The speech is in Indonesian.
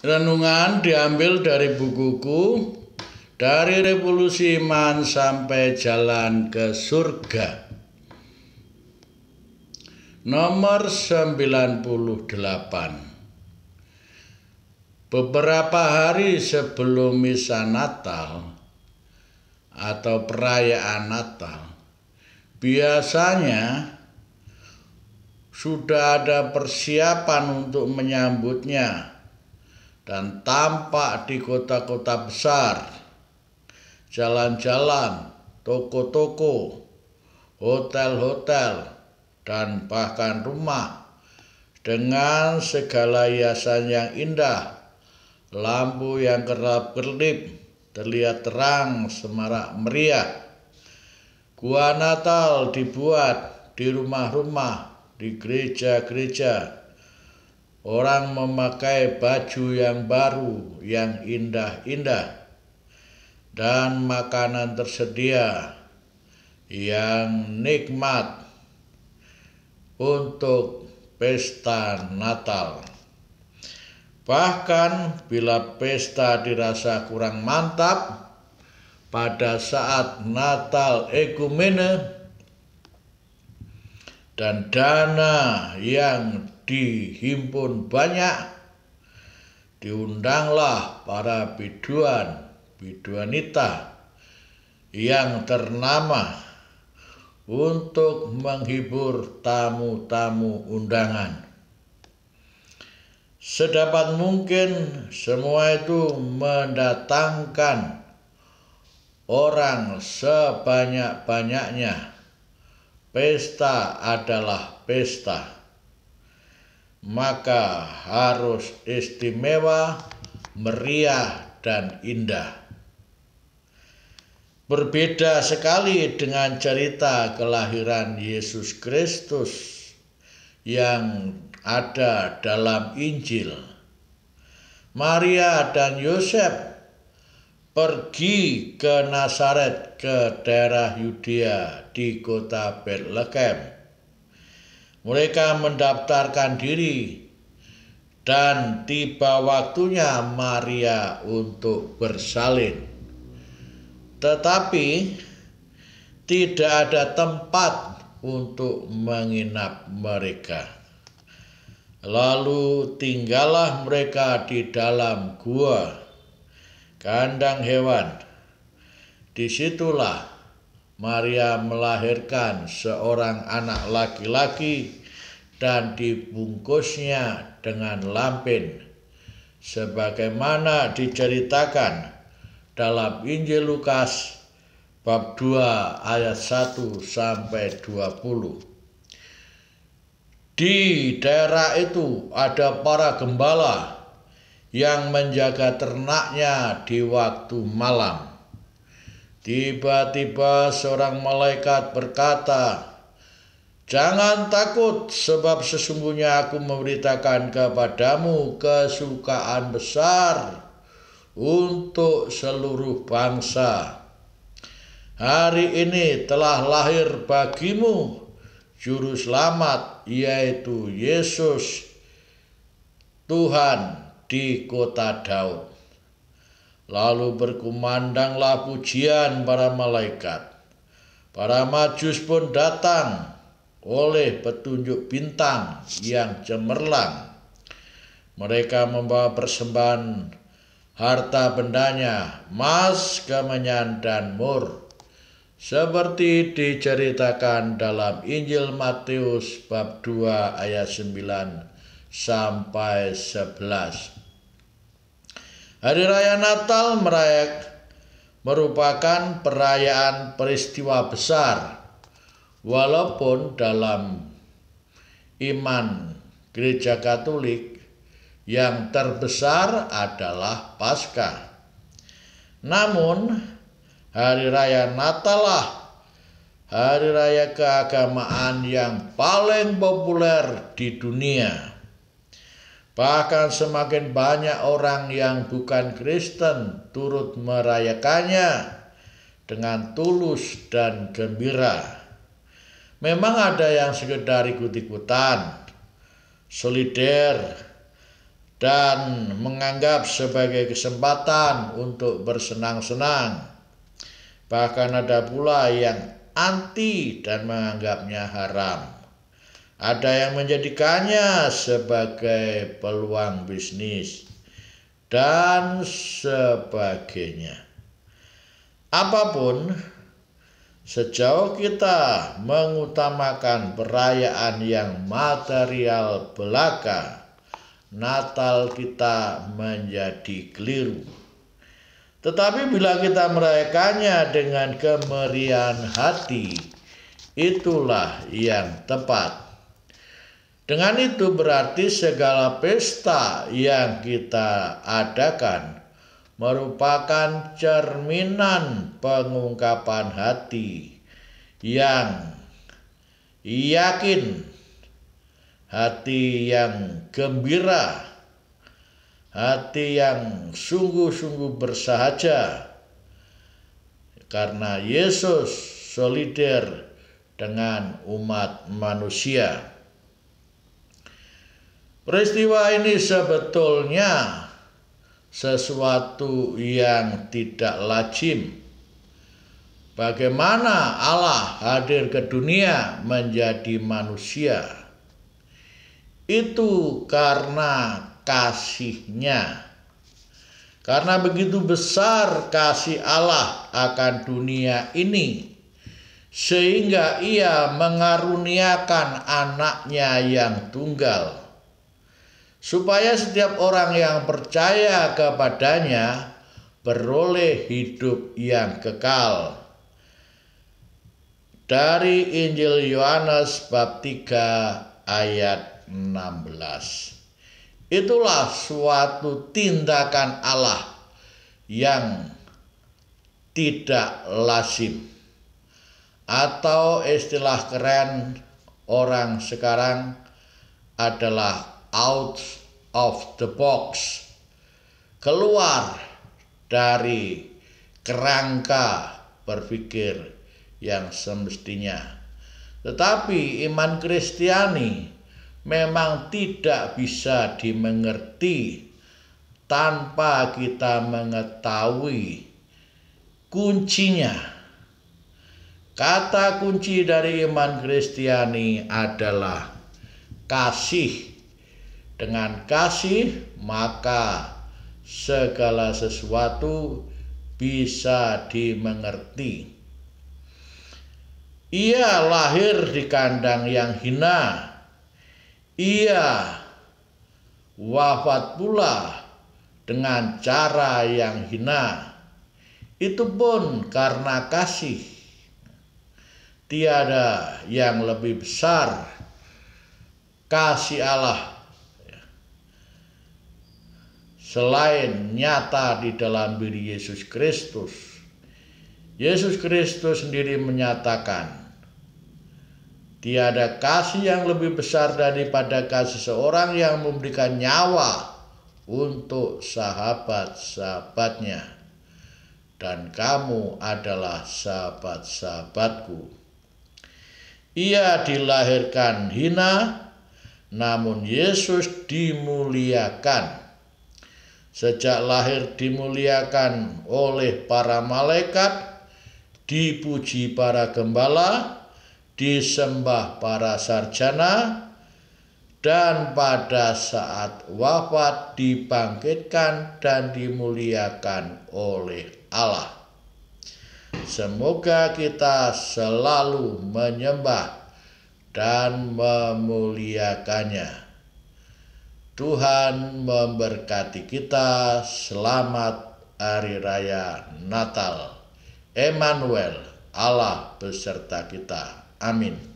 Renungan diambil dari bukuku Dari Revolusi Iman Sampai Jalan ke Surga, nomor 98. Beberapa hari sebelum misa Natal atau perayaan Natal, biasanya sudah ada persiapan untuk menyambutnya dan tampak di kota-kota besar, jalan-jalan, toko-toko, hotel-hotel, dan bahkan rumah dengan segala hiasan yang indah, lampu yang kerap-kerip, terlihat terang semarak meriah. Gua Natal dibuat di rumah-rumah, di gereja-gereja. Orang memakai baju yang baru, yang indah-indah, dan makanan tersedia yang nikmat untuk pesta Natal. Bahkan bila pesta dirasa kurang mantap, pada saat Natal ekumene dan dana yang dihimpun banyak, diundanglah para biduanita yang ternama untuk menghibur tamu-tamu undangan. Sedapat mungkin semua itu mendatangkan orang sebanyak-banyaknya. Pesta adalah pesta, maka harus istimewa, meriah, dan indah. Berbeda sekali dengan cerita kelahiran Yesus Kristus yang ada dalam Injil. Maria dan Yosef pergi ke Nazaret, ke daerah Yudea di kota Betlehem. Mereka mendaftarkan diri dan tiba waktunya Maria untuk bersalin. Tetapi tidak ada tempat untuk menginap mereka. Lalu tinggallah mereka di dalam gua, kandang hewan. Disitulah Maria melahirkan seorang anak laki-laki dan dibungkusnya dengan lampin, sebagaimana diceritakan dalam Injil Lukas bab 2 ayat 1 sampai 20. Di daerah itu ada para gembala yang menjaga ternaknya di waktu malam. Tiba-tiba seorang malaikat berkata, "Jangan takut, sebab sesungguhnya aku memberitakan kepadamu kesukaan besar untuk seluruh bangsa. Hari ini telah lahir bagimu Juru Selamat, yaitu Yesus Tuhan di kota Daud." Lalu berkumandanglah pujian para malaikat. Para Majus pun datang oleh petunjuk bintang yang cemerlang. Mereka membawa persembahan harta bendanya, emas, kemenyan, dan mur, seperti diceritakan dalam Injil Matius bab 2 ayat 9 sampai 11. Hari Raya Natal merupakan perayaan peristiwa besar, walaupun dalam iman Gereja Katolik yang terbesar adalah Paskah. Namun, Hari Raya Natal lah hari raya keagamaan yang paling populer di dunia. Bahkan semakin banyak orang yang bukan Kristen turut merayakannya dengan tulus dan gembira. Memang ada yang sekedar ikut-ikutan, solider, dan menganggap sebagai kesempatan untuk bersenang-senang. Bahkan ada pula yang anti dan menganggapnya haram. Ada yang menjadikannya sebagai peluang bisnis dan sebagainya. Apapun, sejauh kita mengutamakan perayaan yang material belaka, Natal kita menjadi keliru. Tetapi bila kita merayakannya dengan kemeriahan hati, itulah yang tepat. Dengan itu berarti segala pesta yang kita adakan merupakan cerminan pengungkapan hati yang yakin, hati yang gembira, hati yang sungguh-sungguh bersahaja karena Yesus solider dengan umat manusia. Peristiwa ini sebetulnya sesuatu yang tidak lazim. Bagaimana Allah hadir ke dunia menjadi manusia? Itu karena kasih-Nya. Karena begitu besar kasih Allah akan dunia ini, sehingga Ia mengaruniakan anaknya yang tunggal, supaya setiap orang yang percaya kepadanya beroleh hidup yang kekal. Dari Injil Yohanes bab 3 ayat 16. Itulah suatu tindakan Allah yang tidak lazim, atau istilah keren orang sekarang adalah out of the box, keluar dari kerangka berpikir yang semestinya. Tetapi iman Kristiani memang tidak bisa dimengerti tanpa kita mengetahui kuncinya. Kata kunci dari iman Kristiani adalah kasih. Dengan kasih, maka segala sesuatu bisa dimengerti. Ia lahir di kandang yang hina. Ia wafat pula dengan cara yang hina. Itu pun karena kasih. Tiada yang lebih besar kasih Allah selain nyata di dalam diri Yesus Kristus. Yesus Kristus sendiri menyatakan, tiada kasih yang lebih besar daripada kasih seorang yang memberikan nyawa untuk sahabat-sahabatnya. Dan kamu adalah sahabat-sahabatku. Ia dilahirkan hina, namun Yesus dimuliakan. Sejak lahir dimuliakan oleh para malaikat, dipuji para gembala, disembah para sarjana, dan pada saat wafat dibangkitkan dan dimuliakan oleh Allah. Semoga kita selalu menyembah dan memuliakannya. Tuhan memberkati kita. Selamat Hari Raya Natal. Emmanuel, Allah beserta kita. Amin.